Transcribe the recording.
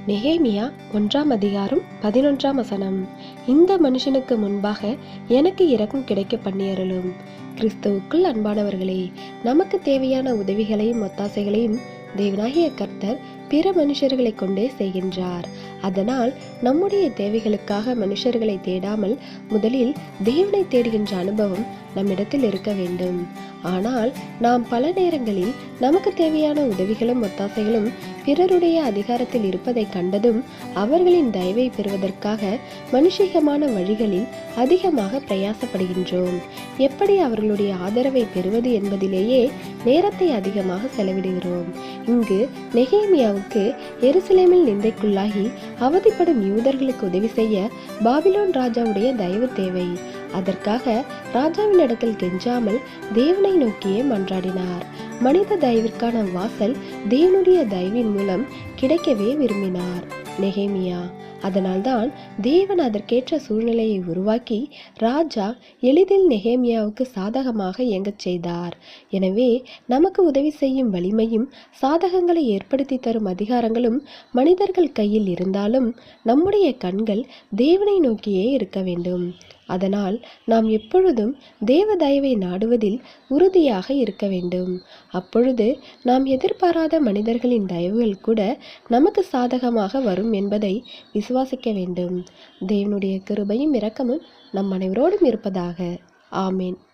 நெகேமியா 1 இந்த மனுஷனுக்கு முன்பாக எனக்கு இரக்கம் கிடைக்க பண்ணியருளும். கிறிஸ்துவுக்குள் அன்பானவர்களே, நமக்கு தேவையான உதவிகளையும் ஒத்தாசைகளையும் தேவனாகிய கர்த்தர் பிற மனுஷர்களை கொண்டே செய்கின்றார். அதனால் நம்முடைய தேவைகளுக்காக மனுஷர்களை தேடாமல் முதலில் தேவனை தேடுகின்ற அனுபவம் நம்மிடத்தில் இருக்க வேண்டும். ஆனால் நாம் பல நேரங்களில் நமக்கு தேவையான உதவிகளும் ஒத்தாசைகளும் பிறருடைய அதிகாரத்தில் இருப்பதை கண்டதும் அவர்களின் தயவை பெறுவதற்காக மனுஷிகமான வழிகளில் அதிகமாக பிரயாசப்படுகின்றோம். எப்படி அவர்களுடைய ஆதரவை பெறுவது என்பதிலேயே நேரத்தை அதிகமாக செலவிடுகிறோம். இங்கு நெகேமியாவுக்கு எருசலேமில் நிந்தைக்குள்ளாகி அவதிப்படும் யூதர்களுக்கு உதவி செய்ய பாபிலோன் ராஜாவுடைய தயவு தேவை. அதற்காக ராஜாவின் இடத்தில் கெஞ்சாமல் தேவனை நோக்கியே மன்றாடினார். மனித தயவிற்கான வாசல் தேவனுடைய தயவின் மூலம் கிடைக்கவே விரும்பினார் நெகேமியா. அதனால்தான் தேவன் அதற்கேற்ற சூழ்நிலையை உருவாக்கி ராஜா எளிதில் நெகேமியாவுக்கு சாதகமாக இயங்கச் செய்தார். எனவே நமக்கு உதவி செய்யும் வலிமையும் சாதகங்களை ஏற்படுத்தி தரும் அதிகாரங்களும் மனிதர்கள் கையில் இருந்தாலும் நம்முடைய கண்கள் தேவனை நோக்கியே இருக்க வேண்டும். அதனால் நாம் எப்பொழுதும் தேவ தயவை நாடுவதில் உறுதியாக இருக்க வேண்டும். அப்பொழுது நாம் எதிர்பாராத மனிதர்களின் தயவுகள் கூட நமக்கு சாதகமாக வரும் என்பதை விசுவாசிக்க வேண்டும். தேவனுடைய கிருபையும் இரக்கமும் நம் அனைவரோடும் இருப்பதாக. ஆமேன்.